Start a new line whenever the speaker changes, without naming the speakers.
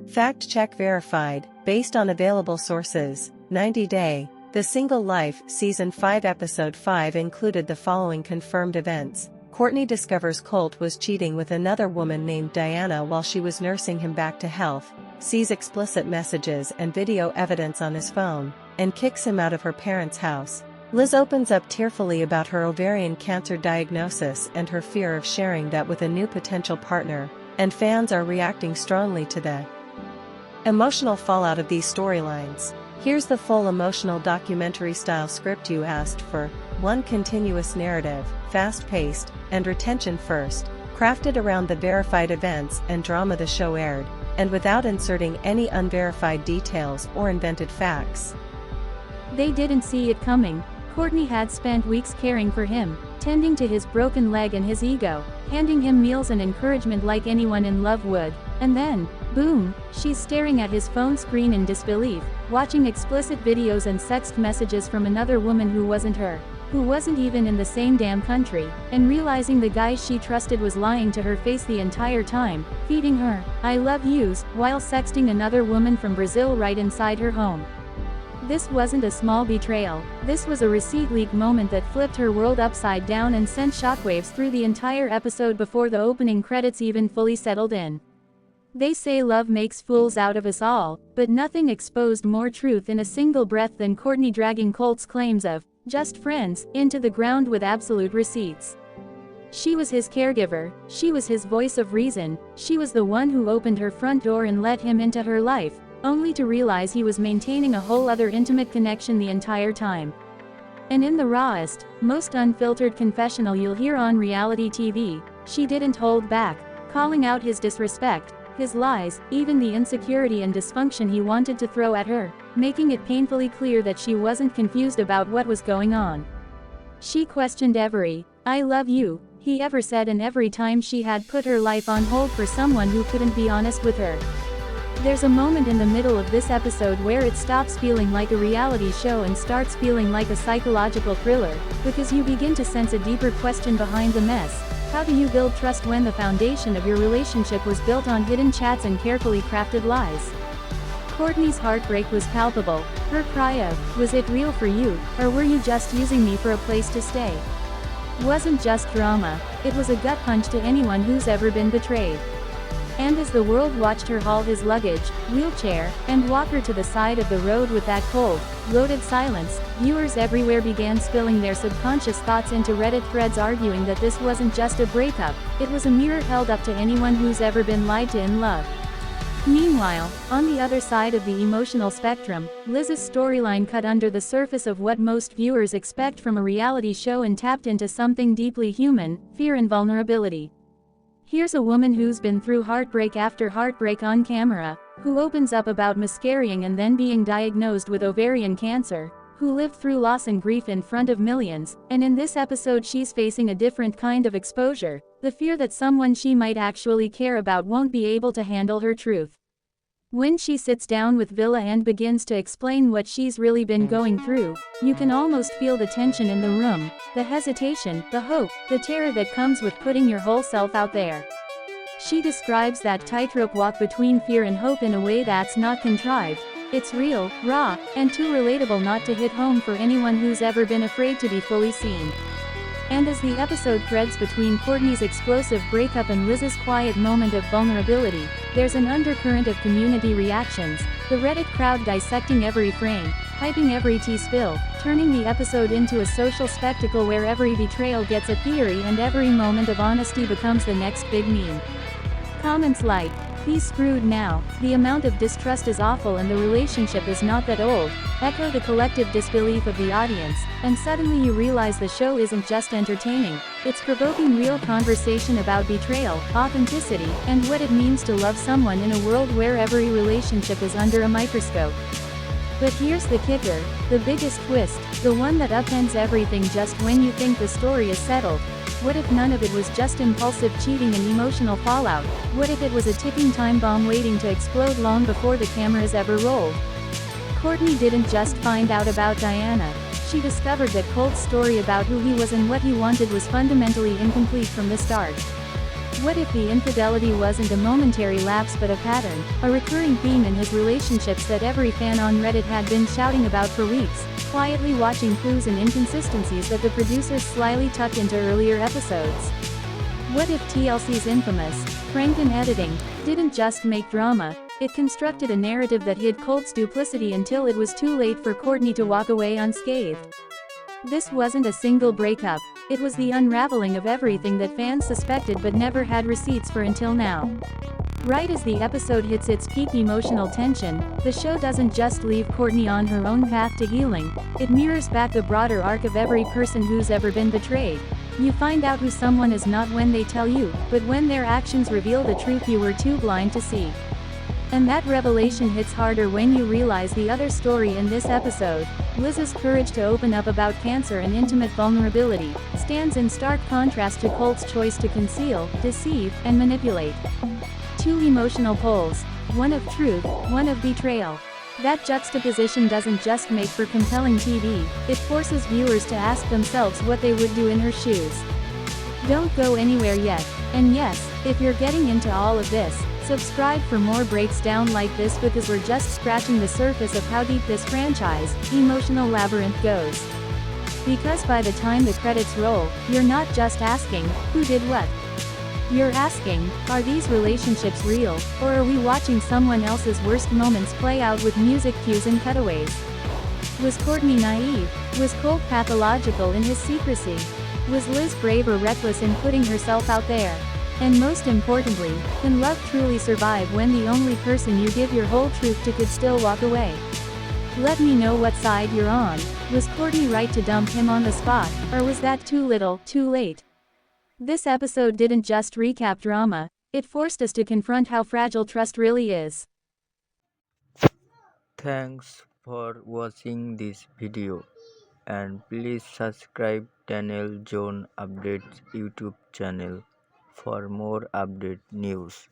Fact check verified, based on available sources. 90 Day. The Single Life Season 5 Episode 5 included the following confirmed events. Cortney discovers Colt was cheating with another woman named Diana while she was nursing him back to health, sees explicit messages and video evidence on his phone, and kicks him out of her parents' house. Liz opens up tearfully about her ovarian cancer diagnosis and her fear of sharing that with a new potential partner, and fans are reacting strongly to the emotional fallout of these storylines. Here's the full emotional documentary-style script you asked for. One continuous narrative, fast-paced, and retention first, crafted around the verified events and drama the show aired, and without inserting any unverified details or invented facts.
They didn't see it coming. Cortney had spent weeks caring for him, tending to his broken leg and his ego, handing him meals and encouragement like anyone in love would, and then, boom, she's staring at his phone screen in disbelief, watching explicit videos and sext messages from another woman who wasn't her, who wasn't even in the same damn country, and realizing the guy she trusted was lying to her face the entire time, feeding her "I love yous" while sexting another woman from Brazil right inside her home. This wasn't a small betrayal, this was a receipt leak moment that flipped her world upside down and sent shockwaves through the entire episode before the opening credits even fully settled in. They say love makes fools out of us all, but nothing exposed more truth in a single breath than Cortney dragging Colt's claims of "just friends" into the ground with absolute receipts. She was his caregiver, she was his voice of reason, she was the one who opened her front door and let him into her life, only to realize he was maintaining a whole other intimate connection the entire time. And in the rawest, most unfiltered confessional you'll hear on reality TV, she didn't hold back, calling out his disrespect, his lies, even the insecurity and dysfunction he wanted to throw at her, making it painfully clear that she wasn't confused about what was going on. She questioned every "I love you" he ever said, and every time she had put her life on hold for someone who couldn't be honest with her. There's a moment in the middle of this episode where it stops feeling like a reality show and starts feeling like a psychological thriller, because you begin to sense a deeper question behind the mess. How do you build trust when the foundation of your relationship was built on hidden chats and carefully crafted lies? Cortney's heartbreak was palpable, her cry of "Was it real for you, or were you just using me for a place to stay?" wasn't just drama, it was a gut punch to anyone who's ever been betrayed. And as the world watched her haul his luggage, wheelchair, and walk her to the side of the road with that cold, loaded silence, viewers everywhere began spilling their subconscious thoughts into Reddit threads arguing that this wasn't just a breakup, it was a mirror held up to anyone who's ever been lied to in love. Meanwhile, on the other side of the emotional spectrum, Liz's storyline cut under the surface of what most viewers expect from a reality show and tapped into something deeply human: fear and vulnerability. Here's a woman who's been through heartbreak after heartbreak on camera, who opens up about miscarrying and then being diagnosed with ovarian cancer, who lived through loss and grief in front of millions, and in this episode she's facing a different kind of exposure, the fear that someone she might actually care about won't be able to handle her truth. When she sits down with Villa and begins to explain what she's really been going through, you can almost feel the tension in the room, the hesitation, the hope, the terror that comes with putting your whole self out there. She describes that tightrope walk between fear and hope in a way that's not contrived. It's real, raw, and too relatable not to hit home for anyone who's ever been afraid to be fully seen. And as the episode threads between Cortney's explosive breakup and Liz's quiet moment of vulnerability, there's an undercurrent of community reactions, the Reddit crowd dissecting every frame, hyping every tea spill, turning the episode into a social spectacle where every betrayal gets a theory and every moment of honesty becomes the next big meme. Comments like, "He's screwed now," "The amount of distrust is awful and the relationship is not that old," echo the collective disbelief of the audience, and suddenly you realize the show isn't just entertaining, it's provoking real conversation about betrayal, authenticity, and what it means to love someone in a world where every relationship is under a microscope. But here's the kicker, the biggest twist, the one that upends everything just when you think the story is settled. What if none of it was just impulsive cheating and emotional fallout? What if it was a ticking time bomb waiting to explode long before the cameras ever rolled? Cortney didn't just find out about Diana. She discovered that Colt's story about who he was and what he wanted was fundamentally incomplete from the start. What if the infidelity wasn't a momentary lapse but a pattern, a recurring theme in his relationships that every fan on Reddit had been shouting about for weeks, quietly watching clues and inconsistencies that the producers slyly tucked into earlier episodes? What if TLC's infamous Franken editing didn't just make drama, it constructed a narrative that hid Colt's duplicity until it was too late for Cortney to walk away unscathed? This wasn't a single breakup, it was the unraveling of everything that fans suspected but never had receipts for until now. Right as the episode hits its peak emotional tension, the show doesn't just leave Cortney on her own path to healing, it mirrors back the broader arc of every person who's ever been betrayed. You find out who someone is not when they tell you, but when their actions reveal the truth you were too blind to see. And that revelation hits harder when you realize the other story in this episode. Liz's courage to open up about cancer and intimate vulnerability stands in stark contrast to Colt's choice to conceal, deceive, and manipulate. Two emotional poles, one of truth, one of betrayal. That juxtaposition doesn't just make for compelling TV, it forces viewers to ask themselves what they would do in her shoes. Don't go anywhere yet, and yes, if you're getting into all of this, subscribe for more breaks down like this because we're just scratching the surface of how deep this franchise, emotional labyrinth goes. Because by the time the credits roll, you're not just asking, who did what? You're asking, are these relationships real, or are we watching someone else's worst moments play out with music cues and cutaways? Was Cortney naive? Was Colt pathological in his secrecy? Was Liz brave or reckless in putting herself out there? And most importantly, can love truly survive when the only person you give your whole truth to could still walk away? Let me know what side you're on. Was Cortney right to dump him on the spot, or was that too little, too late? This episode didn't just recap drama, it forced us to confront how fragile trust really is.
Thanks for watching this video and please subscribe Daniel John Updates YouTube channel for more update news.